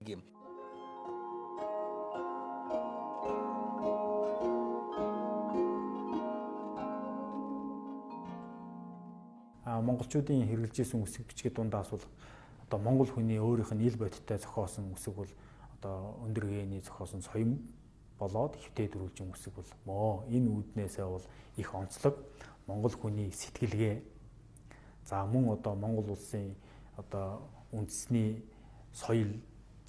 юм. Монголчуудын хэрэгжилжсэн үсэг бичгийн дундаас бол одоо монгол хүний өөрийнх нь ил бодиттой зохиосон үсэг бол одоо өндөр гээний зохиосон соём болоод хвтээдрүүлжин үсэг бол мөө энэ үүднээсээ бол их онцлог монгол хүний сэтгэлгээ за мөн одоо монгол улсын одоо үндэсний соёл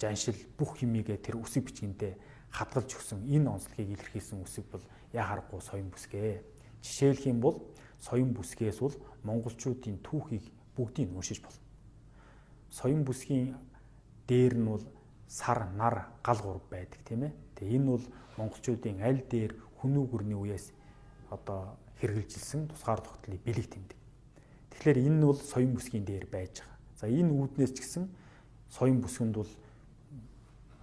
жаншил бүх юмигээ тэр үсэг бичгэнтэй хадгалж өгсөн энэ онцлогийг илэрхийлсэн үсэг бол яа харахгүй соём бүсгээ. Жишээлх юм бол соём бүсгээс бол монголчуудын түүхийг бүгдийг уншиж болно. Соём бүсгийн дээр нь бол сар, нар, гал гурав байдаг тийм ээ. Тэгээ энэ бол монголчуудын аль дээр хүнүү гүрний үеэс одоо хэрэгжилжсэн тусгаар тогтолын бэлэг тэмдэг. Тэгэхээр энэ нь бол соём бүсгийн дээр байж байгаа. За энэ үүднээс ч гэсэн соём бүсгэнд бол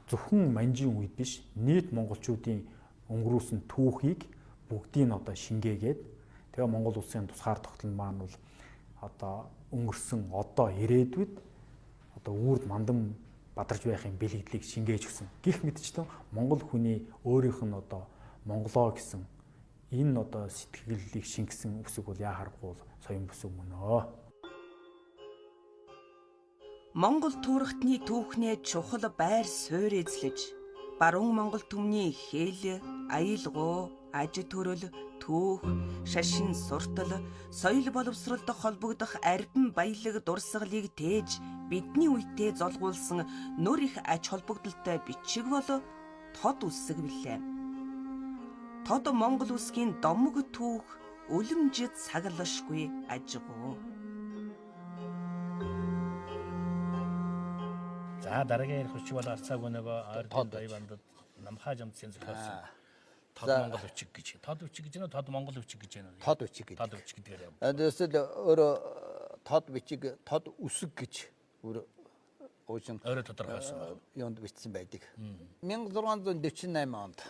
зөвхөн манжийн үед биш нийт монголчуудын өнгөрүүлсэн түүхийг бүгдийг нь одоо шингээгээд тэгээ Монгол улсын тусгаар тогтол маань бол одоо өнгөрсөн одоо ирээдүйд одоо үрд мандан бадарч байхын бэлэгдлийг шингээж өгсөн. Гэх мэтчлэн монгол хүний өөрийнх нь одоо монголоо гэсэн энэ одоо сэтгэлийг шингэсэн үсэг бол яа харахгүй соём бүсэг мөнөө. Монгол түүрэгтний түүхнээ чухал байр суурь эзлэж, баруун Монгол түмний хэл, аялгау, аж төрөл, түүх, шашин, суртал, соёл боловсролд холбогдох арбин баялаг дурсгалыг тээж бидний үедээ золгуулсан нөр их ач холбогдолтой бичиг бол тод үсэг билээ. Тод Монгол үсгийн домог түүх үлэмжид сагалшгүй ажигуу. За дараагийн ярих хүч бол арцаагүй нөгөө ойртод баябандад намхаа жамцын зохиосон тод монгол үчиг гэж. Тод үчиг гэж нөө тод монгол үчиг гэж байна. Тод үчиг гэж. Тод үчиг гэдгээр юм. Тэсэл өөрөө тод бичиг, тод үсэг гэж өөр уучин өөрөө тодорхойлсон байна. Юунд бичсэн байдаг. 1648 онд